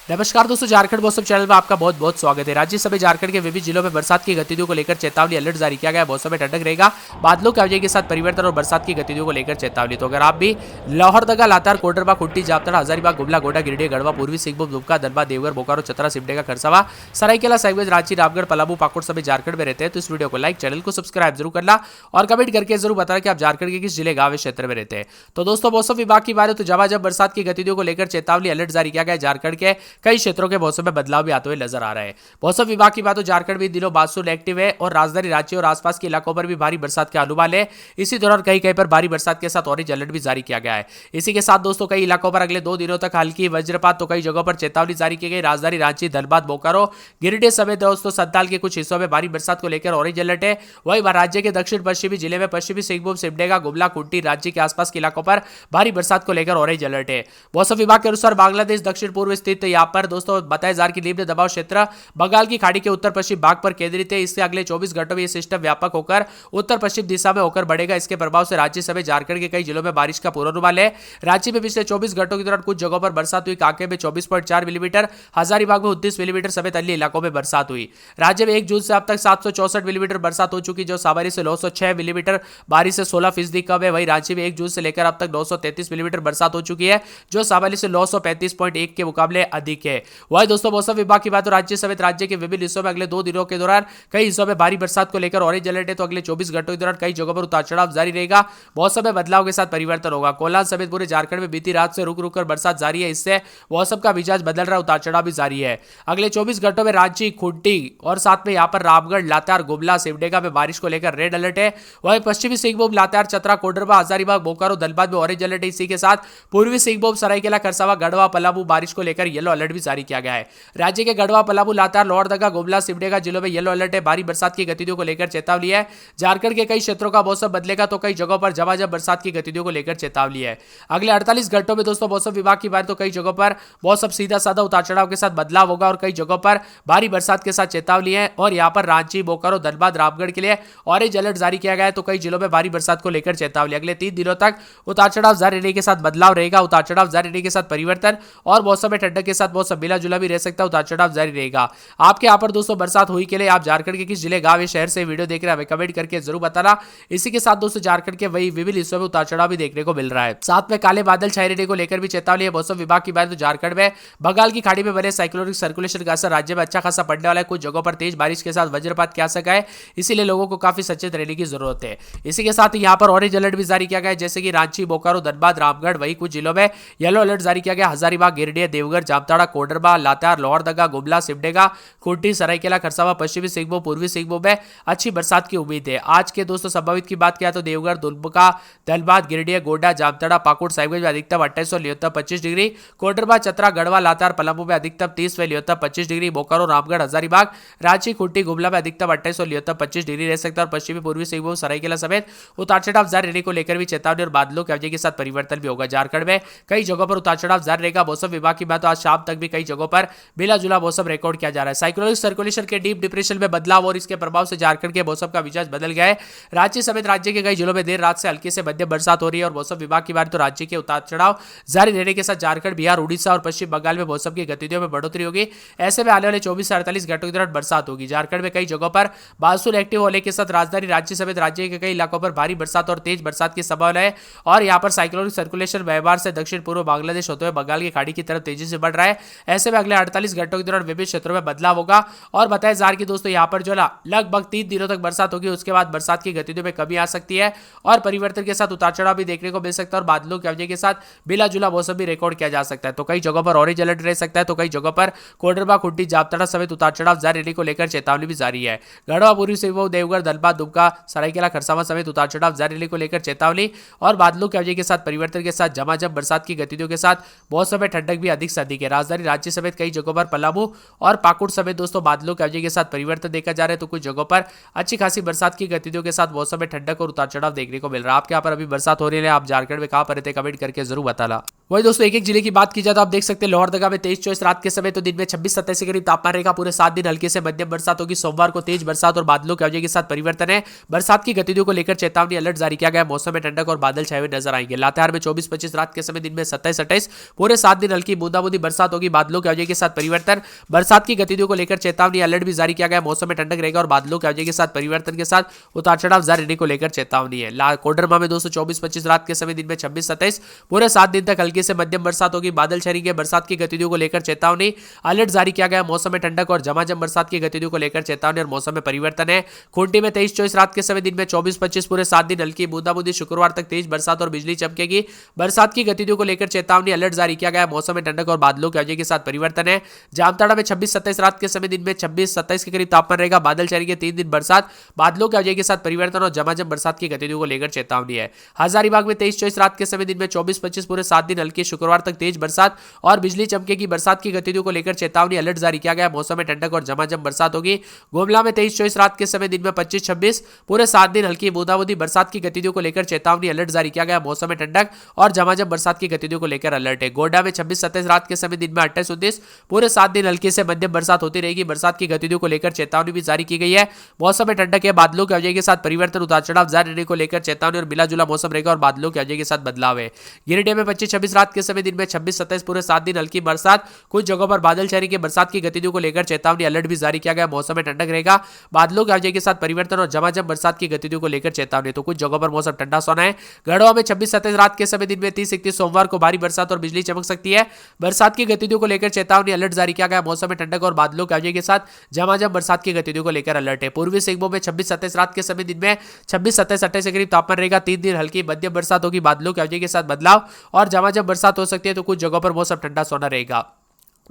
नमस्कार दोस्तों, झारखंड मौसम चैनल में आपका बहुत बहुत स्वागत है। राज्य सभा झारखंड के विभिन्न जिलों में बरसात की गतिविधियों को लेकर चेतावनी अलर्ट जारी किया गया है। मौसम में ठंडक रहेगा, बादलों के आवाजाही के साथ परिवर्तन और बरसात की गतिविधियों को लेकर चेतावनी। तो अगर आप भी लोहरदगा, लातेहार, कोडरमा, खुट्टी, जामताड़ा, हजारीबाग, गुमला, गोड्डा, गिरिडीह, गढ़वा, पूर्वी सिंहभूम, दुमका, धनबाद, देवघर, बोकारो, चतरा, सिमडेगा, खरसावा, सरायकेला, साहिबगंज, रांची, रामगढ़, पलामू, पाकुड़ समेत झारखंड में रहते हैं तो इस वीडियो को लाइक, चैनल को सब्सक्राइब जरूर करना और कमेंट करके जरूर बताना कि आप झारखंड के किस जिले, गांव, क्षेत्र में रहते हैं। तो दोस्तों, मौसम विभाग की बात है तो जब बरसात की गतिविधियों को लेकर चेतावनी अलर्ट जारी किया गया। झारखंड के कई क्षेत्रों के मौसम में बदलाव भी आते हुए नजर आ रहा है। मौसम विभाग की बात हो झारखंड में दिनों मानसून एक्टिव है और राजधानी रांची और आसपास के इलाकों पर भी भारी बरसात के अनुमान है। इसी दौरान कहीं पर भारी बरसात के साथ ऑरेंज अलर्ट भी जारी किया गया है। इसी के साथ दोस्तों कई इलाकों पर अगले 2 दिनों तक हल्की वज्रपात तो कई जगहों पर चेतावनी जारी की गई। राजधानी रांची, धनबाद, बोकारो, गिरिडीह समेत दोस्तों संताल के कुछ हिस्सों में भारी बरसात को लेकर ऑरेंज अलर्ट है। वहीं राज्य के दक्षिण पश्चिमी जिले में पश्चिमी सिंहभूम, सिमडेगा, गुमला, कुट्टी, रांची के आसपास के इलाकों पर भारी बरसात को लेकर ऑरेंज अलर्ट है। मौसम विभाग के अनुसार बांग्लादेश दक्षिण पूर्व स्थित यहां पर दोस्तों बताया जा रहा है कि निम्न दबाव क्षेत्र बंगाल की खाड़ी के उत्तर पश्चिम भाग पर केंद्रित है। इससे अगले 24 घंटों में यह सिस्टम व्यापक होकर उत्तर पश्चिम दिशा में होकर बढ़ेगा। इसके प्रभाव से राज्य समेत झारखंड के कई जिलों में बारिश का पूर्वानुमान है। रांची में पिछले 24 घंटों के दौरान कुछ जगहों पर बरसात हुई। कांके में 24.4 मिलीमीटर, हजारीबाग में 29 मिलीमीटर समेत अन्य इलाकों में बरसात हुई। राज्य में 1 जून से अब तक 764 मिलीमीटर बरसात हो चुकी, जो सामान्य से 906 मिलीमीटर बारिश से 16% कम है। वहीं रांची में 1 जून से लेकर अब तक 933 मिलीमीटर बरसात हो चुकी है, जो सामान्य से 935.1 के मुकाबले अधिक है। वही दोस्तों मौसम विभाग की बात तो राज्य समेत राज्य के विभिन्न हिस्सों में अगले 2 दिनों के दौरान कई हिस्सों में भारी बरसात को लेकर ऑरेंज अलर्ट है। तो अगले 24 घंटों के दौरान कई जगहों पर उतार चढ़ाव जारी रहेगा। मौसम में बदलाव के साथ परिवर्तन होगा। कोल्हान समेत पूरे झारखंड में बीती रात से रुक रुक कर बरसात जारी है। इससे मौसम का मिजाज बदल रहा, उतार चढ़ाव भी जारी है। अगले 24 घंटों में रांची, खुट्टी और साथ में यहां पर रामगढ़, लातेहार, गुमला, सिमडेगा में बारिश को लेकर रेड अलर्ट है। वहीं पश्चिमी सिंहभूम, लातेहार, चतरा, कोडरमा, हजारीबाग, बोकारो, धनबाद में ऑरेंज अलर्ट है। इसी के साथ पूर्वी सिंहभूम, सरायकेला, खरसावा, गढ़वा, पलामू बारिश को लेकर येलो अलर्ट भी जारी किया गया है। राज्य के गढ़वा, पलामू, लातेहार, लोहरदगा, गुमला, सिमडेगा जिलों में येलो अलर्ट है। भारी बरसात की गतिविधियों को लेकर चेतावनी है। झारखंड के कई क्षेत्रों का मौसम बदलेगा तो कई जगहों पर झमाझम बरसात की गतिविधियों को लेकर चेतावनी है। अगले 48 घंटों में दोस्तों मौसम विभाग की बात तो कई जगहों पर मौसम सीधा साधा उतार चढ़ाव के साथ बदलाव होगा और कई जगहों पर भारी बरसात के साथ चेतावनी है। और यहां पर रांची, बोकारो, धनबाद, रामगढ़ के लिए ऑरेंज अलर्ट जारी किया गया है। तो कई जिलों में भारी बरसात को लेकर चेतावनी। अगले 3 दिनों तक उतार चढ़ाव जारी रहने के साथ बदलाव रहेगा, उतार चढ़ाव जारी रहने के साथ परिवर्तन और मौसम में ठंडक के साथ मौसम मिला जुला भी रह सकता है, उतार चढ़ाव जारी रहेगा। आपके यहां पर दोस्तों बरसात हुई के लिए आप झारखंड के किस जिले, गांव या शहर से वीडियो देख रहे हैं हमें कमेंट करके जरूर बताना। इसी के साथ दोस्तों झारखंड के वही विभिन्न हिस्सों में उतार चढ़ाव भी देखने को मिल रहा है। साथ में काले बादल छाए रहने को लेकर भी चेतावनी है। मौसम विभाग की बात तो झारखंड में बंगाल की खाड़ी में बने साइक्लोनिक सर्कुलेशन का असर राज्य में अच्छा खासा पड़ने वाला है। कुछ जगहों पर तेज बारिश के साथ वज्रपात की आशंका है, इसीलिए लोगों को काफी सचेत रहने की जरूरत है। इसी के साथ यहाँ पर ऑरेंज अलर्ट भी जारी किया गया है, जैसे कि रांची, बोकारो, धनबाद, रामगढ़। वही कुछ जिलों में येलो अलर्ट जारी किया गया। हजारीबाग, गिरिडीह, देवघर, जामताड़ा, कोडरमा, लातेहार, लोहरदगा, गुमला, सिमडेगा, खुट्टी, सरायकेला, खरसावा, पश्चिमी सिंहभूम, पूर्वी सिंहभूम में अच्छी बरसात की उम्मीद है। आज के दोस्तों संभावित की बात किया तो देवघर, दुमका, धनबाद, गिरिडीह, गोड्डा, जामताड़ा, पाकुड़, साहिबगंज में अधिकतम 28 और न्यूनतम 25 डिग्री, कोडरमा, चतरा, गढ़वा, लातेहार, पलामू में अधिकतम 30 व न्यूनतम 25 डिग्री, बोकारो, रामगढ़, हजारीबाग, रांची, खुट्टी, गुमला में अधिकतम 28 और न्यूनतम 25 डिग्री रह सकता है। और पश्चिमी पूर्वी सिंहभूम, सरायकेला समेत उतार चढ़ाव जारी रहने को लेकर भी चेतावनी और बादलों की आवाजाही के साथ परिवर्तन भी होगा। झारखंड में कई जगहों पर उतार चढ़ाव जारी रहेगा। मौसम विभाग की बात तो आज शाम तक भी कई जगहों पर मिला जुला मौसम रिकॉर्ड किया जा रहा है। साइक्लोनिक सर्कुलेशन के डीप डिप्रेशन में बदलाव और इसके प्रभाव से झारखंड के मौसम का मिजाज बदल गया है। रांची समेत राज्य के कई जिलों में देर रात से हल्की से मध्यम बरसात हो रही है। और मौसम विभाग की बात तो राज्य के उतार चढ़ाव जारी रहने के साथ झारखंड, बिहार, उड़ीसा और पश्चिम बंगाल में मौसम की गतिविधियों में बढ़ोतरी होगी। ऐसे में आने वाले 24 से 48 घंटों के दौरान बरसात होगी। झारखंड में कई जगहों पर मानसून एक्टिव होने के साथ राजधानी रांची समेत राज्य के कई इलाकों पर भारी बरसात और तेज बरसात की संभावना है। और यहां पर साइक्लोनिक सर्कुलेशन व्यवहार से दक्षिण पूर्व बांग्लादेश होते हुए बंगाल की खाड़ी की तरफ तेजी से बढ़ रहा है। ऐसे में अगले 48 घंटों के दौरान विभिन्न क्षेत्रों में बदलाव होगा। और बताया जा रहा है कि दोस्तों यहां पर जो लगभग 3 दिनों तक बरसात होगी, उसके बाद बरसात की गतिविधियों में कमी आ सकती है और परिवर्तन के साथ उतार चढ़ाव भी देखने को मिल सकता है। और बादलों की आवाजाही के साथ मिला जुला मौसम भी रिकॉर्ड किया जा सकता है। तो कई जगहों पर ऑरेंज अलर्ट रह सकता है, तो कई जगहों पर कोडरमा, खुट्टी, जामताड़ा समेत उतार चढ़ाव जारी रहने को लेकर चेतावनी भी जारी है। गढ़वा, पूर्वी सिंहभूम, देवघर, धनबाद, दुमका, सरायकेला, खरसावा समेत उतार चढ़ाव जारी रहने को लेकर चेतावनी और बादलों की आवाजाही के साथ परिवर्तन के साथ झमाझम बरसात की गतिविधियों के साथ मौसम में ठंडक भी अधिक से अधिक है। राजधानी रांची समेत कई जगहों पर पलामू और पाकुड़ समेत दोस्तों बादलों की आवाजाही के साथ परिवर्तन देखा जा रहा है। तो कुछ जगहों पर अच्छी खासी बरसात की गतिविधियों के साथ मौसम में ठंडक और उतार चढ़ाव देखने को मिल रहा है। आपके यहाँ पर अभी बरसात हो रही है, आप झारखंड में कहां पर रहते हैं कमेंट करके जरूर बताना। वही दोस्तों एक एक जिले की बात की जाए तो आप देख सकते हैं लोहरदगा में 23-24 रात के समय, तो दिन में 26-27 के करीब तापमान रहेगा। पूरे 7 दिन हल्के से मध्यम बरसात होगी। सोमवार को तेज बरसात और बादलों की अवधि के साथ परिवर्तन है। बरसात की गतिविधियों को लेकर चेतावनी अलर्ट जारी किया गया। मौसम में ठंडक और बादल छाए हुए नजर आएंगे। लातेहार में 24-25 रात के समय, दिन में 27-28, पूरे 7 दिन हल्की बूंदाबूंदी बरसात होगी। बादलों की अवधि के साथ परिवर्तन, बरसात की गतिविधियों को लेकर चेतावनी अलर्ट भी जारी किया गया। मौसम में ठंडक रहेगा और बादलों की अवधि के साथ परिवर्तन के साथ उतार चढ़ाव जारी रहने को लेकर चेतावनी है। कोडरमा में दोस्तों 24-25 रात के समय, दिन में 26-27, पूरे 7 दिन तक हल्की से मध्यम बरसात होगी। बादल छाएंगे। बरसात की गतिविधियों को लेकर चेतावनी अलर्ट जारी किया गया। मौसम में ठंडक और झमाझम बरसात की गतिविधियों को लेकर चेतावनी और मौसम में परिवर्तन है। खूंटी में 23-24 रात के समय, दिन में 24-25, पूरे 7 दिन हल्की बूंदाबूंदी। शुक्रवार तक तेज बरसात और बिजली चमकेगी। बरसात की गतिविधियों को लेकर चेतावनी अलर्ट जारी किया गया। मौसम में ठंडक और बादलों की अवधि के साथ परिवर्तन है। जामताड़ा में 26-27 रात के समय, दिन में 26-27 के करीब तापमान रहेगा। बादल छाएंगे। 3 दिन बरसात, बादलों की अवधि के साथ परिवर्तन और झमाझम बरसात की गतिविधियों को लेकर चेतावनी है। हजारीबाग में 23-24 रात के समय, दिन में 24-25, पूरे 7 दिन हल्की। शुक्रवार तक तेज बरसात और बिजली चमकेगी। बरसात की गतिविधियों को लेकर चेतावनी अलर्ट जारी किया गया। मौसम में ठंडक और झमाझम बरसात होगी। गुमला में 23-24 रात के समय, दिन में 25-26, पूरे 7 दिन हल्की बूंदाबूंदी। बरसात की गतिविधियों को लेकर चेतावनी अलर्ट जारी किया गया। मौसम में ठंडक और झमाझम बरसात की गतिविधियों को लेकर अलर्ट है। गोड्डा में 26-27 रात के समय, दिन में 28-29, पूरे 7 दिन हल्की से मध्यम बरसात होती रहेगी। बरसात की गतिविधियों को लेकर चेतावनी भी जारी की गई है। मौसम में ठंडक है। बादलों की अवधि के साथ परिवर्तन, उतार चढ़ाव जारी रहने को लेकर चेतावनी और मिला जुला मौसम रहेगा और बादलों की अवधि के साथ बदलाव है। गिरिडीह में 25-26 रात के समय, दिन में 26-27, पूरे 7 दिन हल्की बरसात, कुछ जगहों पर बादल छाएंगे। बरसात की गतिविधियों को लेकर चेतावनी अलर्ट भी जारी किया गया। मौसम में ठंडक रहेगा। बादलों की अवधि के साथ परिवर्तन और झमाझम बरसात की गतिविधियों को लेकर चेतावनी, तो कुछ जगहों पर मौसम ठंडा सोना है। गढ़वा में 26-27 रात के समय, दिन में 30-31, सोमवार को भारी बरसात और बिजली चमक सकती है। बरसात की गतिविधियों को लेकर चेतावनी अलर्ट जारी किया गया। मौसम में ठंडक और बादलों की अवधि के साथ झमाझम बरसात की गतिविधियों को लेकर अलर्ट है। पूर्वी सिंहभूम में 26-27 रात के समय, दिन में 26-27-28 के करीब तापमान रहेगा। 3 दिन हल्की मध्यम बरसात होगी। बादलों की अवधि के साथ बदलाव और झमाझम बरसात हो सकती है, तो कुछ जगहों पर मौसम ठंडा सोना रहेगा।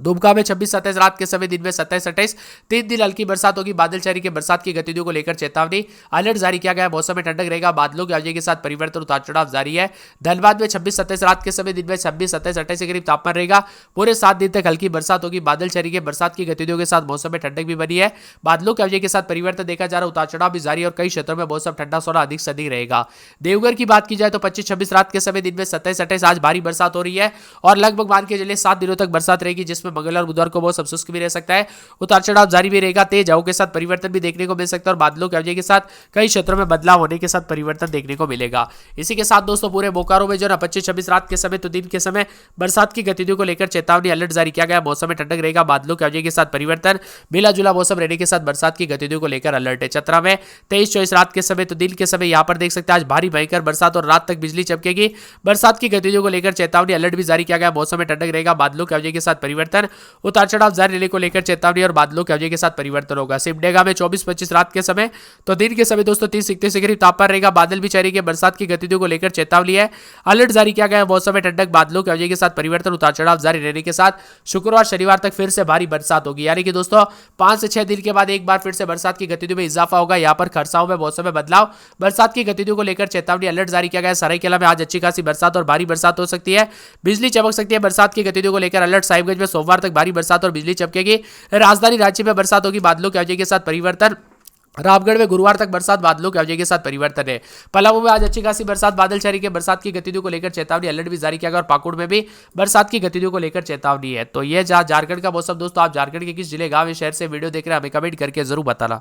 दुमका में 26-27 रात के समय, दिन में 27-28, 3 दिन हल्की बरसात होगी। बादल छाएंगे के बरसात की गतिविधियों को लेकर चेतावनी अलर्ट जारी किया गया। मौसम में ठंडक रहेगा। बादलों की अवधि के साथ परिवर्तन, उतार चढ़ाव जारी है। धनबाद में 26-27 रात के समय, दिन में 26-27-28 के करीब तापमान रहेगा। पूरे 7 दिन तक हल्की बरसात होगी। बादल छाएंगे। बरसात की गतिविधियों के साथ मौसम में ठंडक भी बनी है। बादलों की अवधि के साथ परिवर्तन देखा जा रहा है। उतार चढ़ाव भी जारी है और कई क्षेत्रों में मौसम ठंडा सोना अधिक से अधिक रहेगा। देवघर की बात की जाए तो 25-26 रात के समय, दिन में 27-28, आज भारी बरसात हो रही है और लगभग मान के चलिए 7 दिनों तक बरसात रहेगी, जिसमें मंगलवार बुधवार को मौसम शुष्क भी रह सकता है। उतार चढ़ाव जारी भी रहेगा। तेज हवाओं के साथ परिवर्तन भी देखने को मिल सकता है और बादलों की अवधि के साथ कई क्षेत्रों में बदलाव होने के साथ परिवर्तन देखने को मिलेगा। इसी के साथ दोस्तों पूरे बोकारो में जो ना 25-26 रात के समय, तो दिन के समय बरसात की गतिविधियों को लेकर चेतावनी अलर्ट जारी किया गया। मौसम में ठंडक रहेगा। बादलों की अवधि के साथ परिवर्तन, मिला जुला मौसम रहने के साथ बरसात की गतिविधियों को लेकर अलर्ट है। चतरा में 23-24 रात के समय, तो दिन के समय यहां पर देख सकते हैं आज भारी भयंकर बरसात और रात तक बिजली चमकेगी। बरसात की गतिविधियों को लेकर चेतावनी अलर्ट भी जारी किया गया। मौसम में ठंडक रहेगा। बादलों की अवधि के साथ परिवर्तन, उतार चढ़ाव जारी रहने को लेकर चेतावनी और बादलों की अवधि के साथ परिवर्तन होगा। सिमडेगा में 24-25 रात के समय, तो दिन के समय दोस्तों 30-31 के करीब तापमान रहेगा। बादल भी छाएंगे। बरसात की गतिविधियों को लेकर चेतावनी है। अलर्ट जारी किया गया है। मौसम में ठंडक, बादलों की अवधि के साथ परिवर्तन, उतार चढ़ाव जारी रहने के साथ शुक्रवार शनिवार तक फिर से भारी बरसात होगी। यानी कि दोस्तों 5 से 6 दिन के बाद एक बार फिर से बरसात की गतिविधियों में इजाफा होगा। यहाँ पर खरसाओं में मौसम में बदलाव, बरसात की गतिविधियों को लेकर चेतावनी अलर्ट जारी किया गया है। सरायकेला में आज अच्छी खासी बरसात और भारी बरसात हो सकती है। बिजली चमक सकती है। बरसात की गतिविधियों को लेकर अलर्ट। साहिबगंज में सोमवार तक भारी बरसात और बिजली चमकेगी। राजधानी रांची में बरसात होगी। बादलों की अवधि के साथ परिवर्तन। रामगढ़ में गुरुवार तक बरसात, बादलों की अवधि के साथ परिवर्तन है। पलामू में आज अच्छी खासी बरसात, बादल छाएंगे। बरसात की गतिविधियों को लेकर चेतावनी अलर्ट भी जारी किया गया और पाकुड़ में भी बरसात की गतिविधियों को लेकर चेतावनी है। तो ये झारखंड का मौसम दोस्तों। आप झारखंड के किस जिले, गांव या शहर से वीडियो देख रहे हैं, हमें कमेंट करके जरूर बताना।